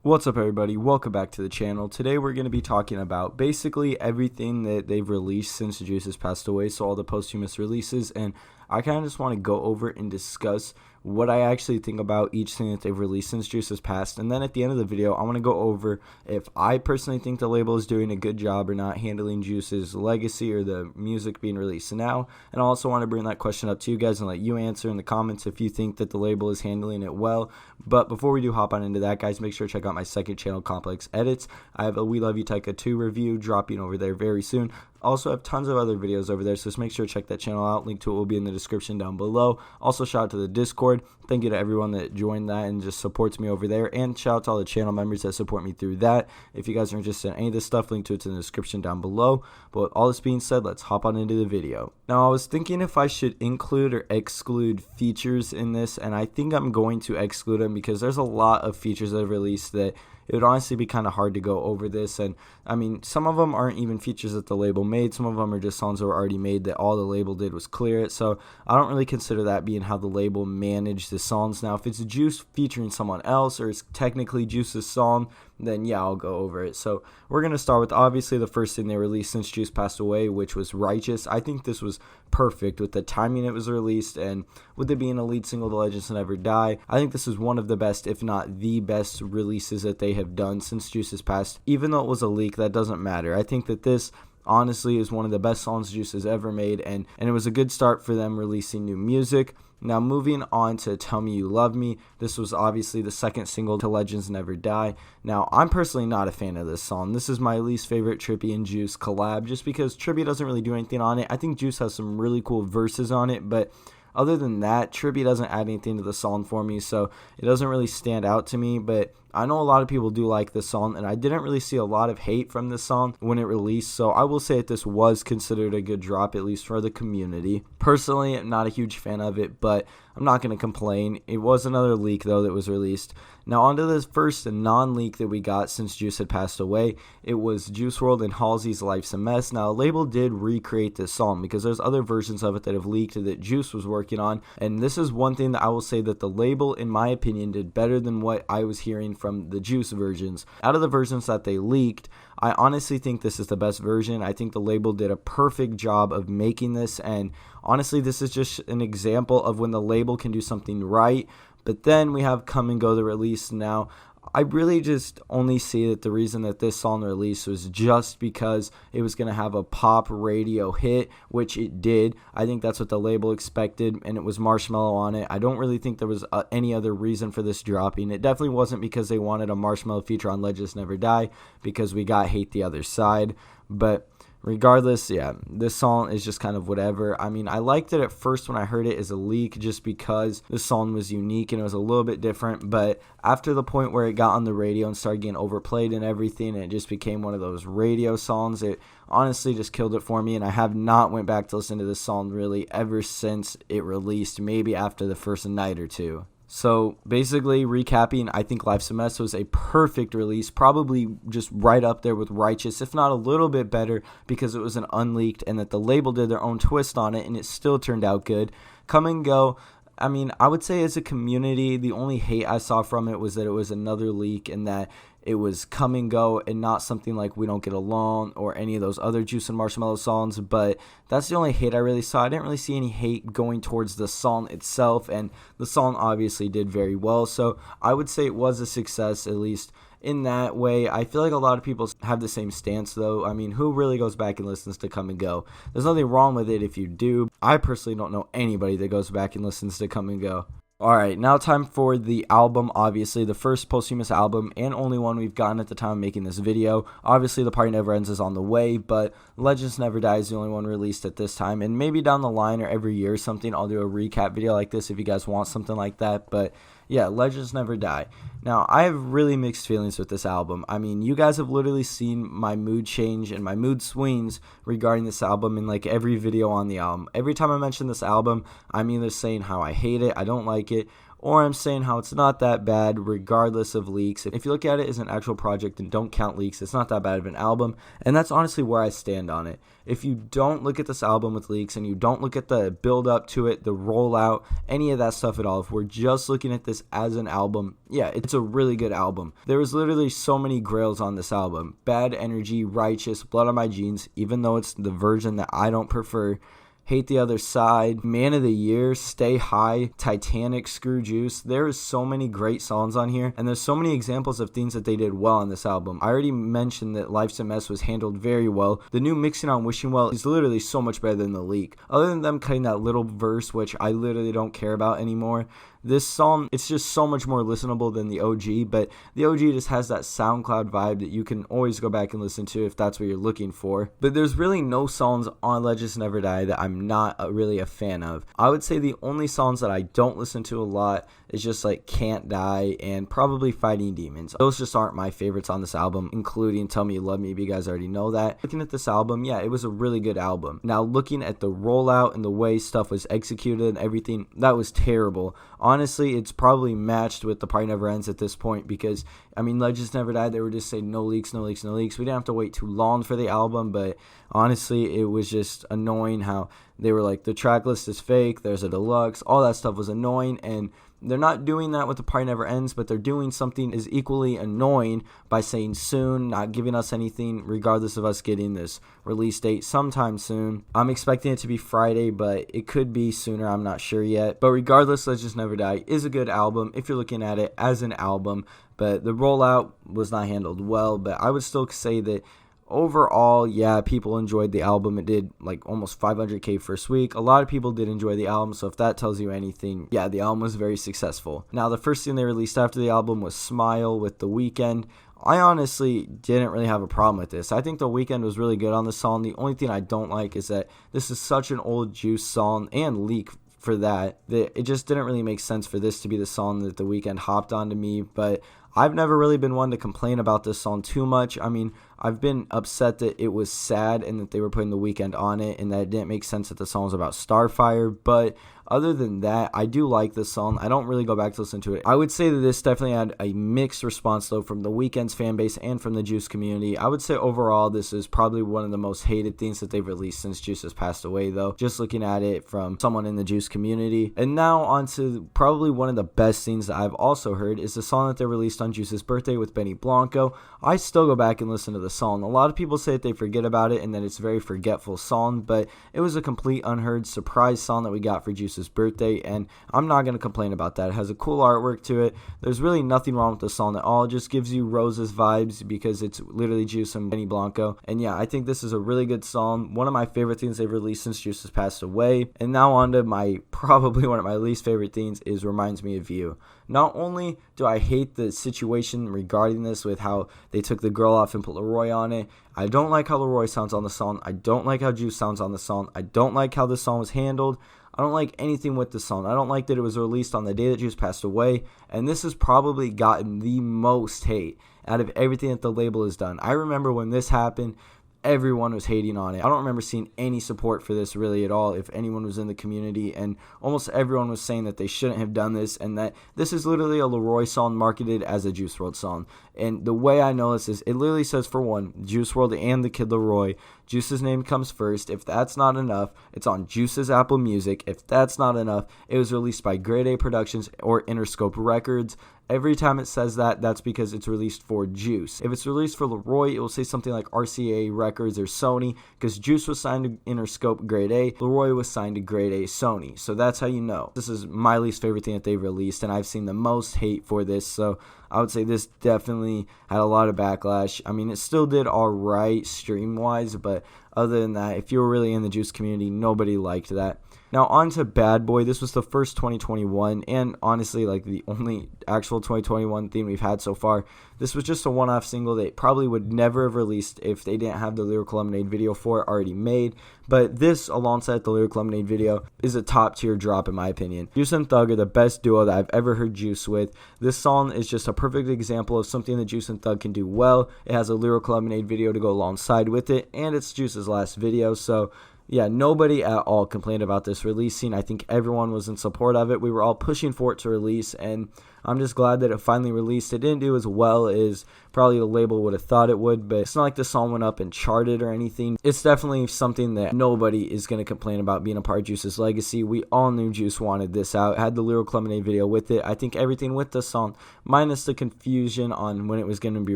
What's up, everybody? Welcome back to the channel. Today we're going to be talking about basically everything that they've released since Juice has passed away, so all the posthumous releases, and I kind of just want to go over and discuss what I actually think about each thing that they've released since Juice has passed. And then at the end of the video, I want to go over if I personally think the label is doing a good job or not handling Juice's legacy or the music being released now. And I also want to bring that question up to you guys and let you answer in the comments if you think that the label is handling it well. But before we do hop on into that, guys, make sure to check out my second channel, Complex Edits. I have a We Love You Taika 2 review dropping over there very soon. Also have tons of other videos over there, so just make sure to check that channel out. Link to it will be in the description down below. Also, shout out to the Discord. Thank you to everyone that joined that and just supports me over there. And shout out to all the channel members that support me through that. If you guys are interested in any of this stuff, link to it in the description down below. But with all this being said, let's hop on into the video. Now, I was thinking if I should include or exclude features in this, and I think I'm going to exclude them because there's a lot of features that I've released that it would honestly be kind of hard to go over this. And I mean, some of them aren't even features that the label made. Some of them are just songs that were already made that all the label did was clear it. So I don't really consider that being how the label managed the songs. Now, if it's Juice featuring someone else or it's technically Juice's song, then yeah, I'll go over it. So we're going to start with obviously the first thing they released since Juice passed away, which was Righteous. I think this was perfect with the timing it was released and with it being a lead single to Legends Never Die. I think this is one of the best, if not the best, releases that they have done since Juice has passed. Even though it was a leak, that doesn't matter. I think that this honestly is one of the best songs Juice has ever made, and it was a good start for them releasing new music. Now, moving on to Tell Me You Love Me, this was obviously the second single to Legends Never Die. Now, I'm personally not a fan of this song. This is my least favorite Trippie and Juice collab, just because Trippie doesn't really do anything on it. I think Juice has some really cool verses on it, but other than that, Trippie doesn't add anything to the song for me, so it doesn't really stand out to me. But I know a lot of people do like this song, and I didn't really see a lot of hate from this song when it released, so I will say that this was considered a good drop, at least for the community. Personally, I'm not a huge fan of it, but I'm not going to complain. It was another leak, though, that was released. Now, on to this first non-leak that we got since Juice had passed away. It was Juice WRLD and Halsey's Life's a Mess. Now, a label did recreate this song because there's other versions of it that have leaked that Juice was working on, and this is one thing that I will say that the label, in my opinion, did better than what I was hearing from the Juice versions. Out of the versions that they leaked, I honestly think this is the best version. I think the label did a perfect job of making this, and honestly, this is just an example of when the label can do something right. But then we have Come and Go, the release. Now, I really just only see that the reason that this song released was just because it was going to have a pop radio hit, which it did. I think that's what the label expected, and it was Marshmello on it. I don't really think there was any other reason for this dropping. It definitely wasn't because they wanted a Marshmello feature on Legends Never Die, because we got Hate the Other Side. But regardless, yeah, this song is just kind of whatever. I mean, I liked it at first when I heard it as a leak just because this song was unique and it was a little bit different, but after the point where it got on the radio and started getting overplayed and everything, and it just became one of those radio songs, it honestly just killed it for me, and I have not went back to listen to this song really ever since it released, maybe after the first night or two. So basically, recapping, I think Life's a Mess was a perfect release, probably just right up there with Righteous, if not a little bit better, because it was an unleaked and that the label did their own twist on it, and it still turned out good. Come and Go, I mean, I would say as a community, the only hate I saw from it was that it was another leak and that it was Come and Go and not something like We Don't Get Along or any of those other Juice and Marshmello songs, but that's the only hate I really saw. I didn't really see any hate going towards the song itself, and the song obviously did very well, so I would say it was a success, at least in that way. I feel like a lot of people have the same stance, though. I mean, who really goes back and listens to Come and Go? There's nothing wrong with it if you do. I personally don't know anybody that goes back and listens to Come and Go. Alright, now time for the album, obviously the first posthumous album and only one we've gotten at the time of making this video. Obviously The Party Never Ends is on the way, but Legends Never Die is the only one released at this time, and maybe down the line or every year or something I'll do a recap video like this if you guys want something like that. But yeah, Legends Never Die. Now, I have really mixed feelings with this album. I mean, you guys have literally seen my mood change and my mood swings regarding this album in like every video on the album. Every time I mention this album, I'm either saying how I hate it, I don't like it, or I'm saying how it's not that bad regardless of leaks. If you look at it as an actual project and don't count leaks, it's not that bad of an album, and that's honestly where I stand on it. If you don't look at this album with leaks and you don't look at the build up to it, the rollout, any of that stuff at all, if we're just looking at this as an album, yeah, it's a really good album. There was literally so many grails on this album. Bad Energy, Righteous, Blood on My Jeans, even though it's the version that I don't prefer. Hate the Other Side, Man of the Year, Stay High, Titanic, Screw Juice. There is so many great songs on here, and there's so many examples of things that they did well on this album. I already mentioned that Life's a Mess was handled very well. The new mixing on Wishing Well is literally so much better than the leak. Other than them cutting that little verse, which I literally don't care about anymore, this song, it's just so much more listenable than the OG, but the OG just has that SoundCloud vibe that you can always go back and listen to if that's what you're looking for. But there's really no songs on Legends Never Die that I'm not really a fan of. I would say the only songs that I don't listen to a lot is just like Can't Die and probably Fighting Demons. Those just aren't my favorites on this album, including Tell Me You Love Me, but you guys already know that. Looking at this album, yeah, it was a really good album. Now looking at the rollout and the way stuff was executed and everything, that was terrible. Honestly, it's probably matched with The Party Never Ends at this point because, I mean, Legends Never Die, they were just saying no leaks, no leaks, no leaks. We didn't have to wait too long for the album, but honestly, it was just annoying how they were like, the track list is fake, there's a deluxe, all that stuff was annoying, and they're not doing that with The Party Never Ends, but they're doing something as equally annoying by saying soon, not giving us anything, regardless of us getting this release date sometime soon. I'm expecting it to be Friday, but it could be sooner, I'm not sure yet. But regardless, Let's Just Never Die is a good album if you're looking at it as an album, but the rollout was not handled well. But I would still say that overall, yeah, people enjoyed the album. It did like almost 500K first week. A lot of people did enjoy the album, so if that tells you anything, yeah, the album was very successful. Now, the first thing they released after the album was Smile with The Weeknd. I honestly didn't really have a problem with this. I think The Weeknd was really good on the song. The only thing I don't like is that this is such an old Juice song and leak for that it just didn't really make sense for this to be the song that The Weeknd hopped onto me. But I've never really been one to complain about this song too much. I mean, I've been upset that it was sad and that they were putting The Weeknd on it and that it didn't make sense that the song was about Starfire. But other than that, I do like this song. I don't really go back to listen to it. I would say that this definitely had a mixed response, though, from The Weeknd's fan base and from the Juice community. I would say overall, this is probably one of the most hated things that they've released since Juice has passed away, though, just looking at it from someone in the Juice community. And now on to probably one of the best things that I've also heard is the song that they released on Juice's birthday with Benny Blanco. I still go back and listen to the song. A lot of people say that they forget about it and that it's a very forgetful song, but it was a complete unheard surprise song that we got for Juice's birthday, and I'm not going to complain about that. It has a cool artwork to it. There's really nothing wrong with the song at all. It just gives you Roses vibes because it's literally Juice and Benny Blanco. And yeah, I think this is a really good song. One of my favorite things they've released since Juice has passed away. And now on to my probably one of my least favorite things is Reminds Me of You. Not only do I hate the situation regarding this with how they took the girl off and put Leroy on it, I don't like how Leroy sounds on the song. I don't like how Juice sounds on the song. I don't like how the song was handled. I don't like anything with the song. I don't like that it was released on the day that Juice passed away, and this has probably gotten the most hate out of everything that the label has done. I remember when this happened, everyone was hating on it. I don't remember seeing any support for this really at all if anyone was in the community, and almost everyone was saying that they shouldn't have done this and that this is literally a Leroy song marketed as a Juice WRLD song. And the way I know this is it literally says, for one, Juice WRLD and the Kid Leroy. Juice's name comes first. If that's not enough, it's on Juice's Apple Music. If that's not enough, it was released by Grade A Productions or Interscope Records. Every time it says that, that's because it's released for Juice. If it's released for Leroy, it will say something like RCA Records or Sony, because Juice was signed to Interscope Grade A, Leroy was signed to Grade A Sony. So that's how you know. This is my least favorite thing that they've released, and I've seen the most hate for this. So I would say this definitely had a lot of backlash. I mean, it still did all right stream-wise, but other than that, if you were really in the Juice community, nobody liked that. Now on to Bad Boy. This was the first 2021 and honestly like the only actual 2021 theme we've had so far. This was just a one-off single they probably would never have released if they didn't have the Lyrical Lemonade video for it already made. But this, alongside the Lyrical Lemonade video, is a top-tier drop in my opinion. Juice and Thug are the best duo that I've ever heard Juice with. This song is just a perfect example of something that Juice and Thug can do well. It has a Lyrical Lemonade video to go alongside with it, and it's Juice's last video, so yeah, nobody at all complained about this releasing. I think everyone was in support of it. We were all pushing for it to release, and I'm just glad that it finally released. It didn't do as well as probably the label would have thought it would, but it's not like the song went up and charted or anything. It's definitely something that nobody is going to complain about being a part of Juice's legacy. We all knew Juice wanted this out. It had the Lyrical Lemonade video with it. I think everything with the song, minus the confusion on when it was going to be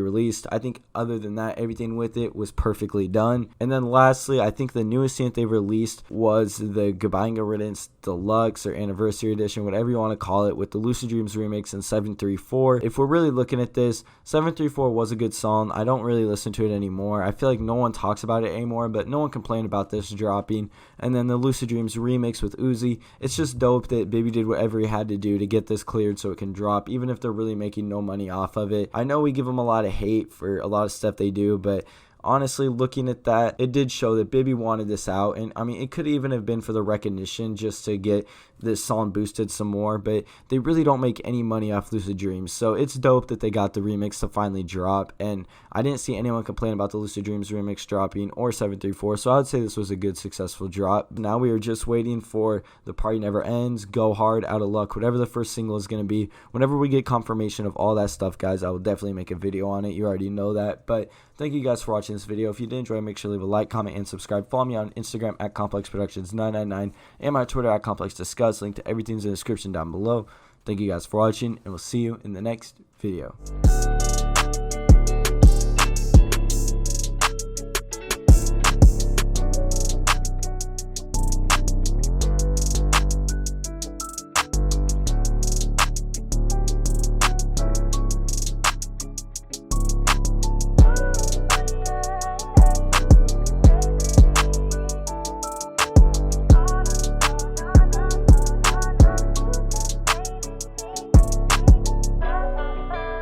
released, I think other than that, everything with it was perfectly done. And then lastly, I think the newest thing that they released was the Goodbye and Good Riddance Deluxe or Anniversary Edition, whatever you want to call it, with the Lucid Dreams remix and 734. If we're really looking at this, 734 was a good song. I don't really listen to it anymore. I feel like no one talks about it anymore, but no one complained about this dropping. And then the Lucid Dreams remix with Uzi, it's just dope that Baby did whatever he had to do to get this cleared so it can drop, even if they're really making no money off of it. I know we give them a lot of hate for a lot of stuff they do, but honestly, looking at that, it did show that Bibby wanted this out. And I mean, it could even have been for the recognition just to get this song boosted some more, but they really don't make any money off Lucid Dreams. So it's dope that they got the remix to finally drop. And I didn't see anyone complain about the Lucid Dreams remix dropping or 734. So I would say this was a good, successful drop. Now we are just waiting for The Party Never Ends, Go Hard, Out of Luck, whatever the first single is going to be. Whenever we get confirmation of all that stuff, guys, I will definitely make a video on it. You already know that. But thank you guys for watching this video. If you did enjoy, make sure to leave a like, comment, and subscribe. Follow me on Instagram at ComplexProductions999 and my Twitter at ComplexDiscuss. Link to everything's in the description down below. Thank you guys for watching, and we'll see you in the next video.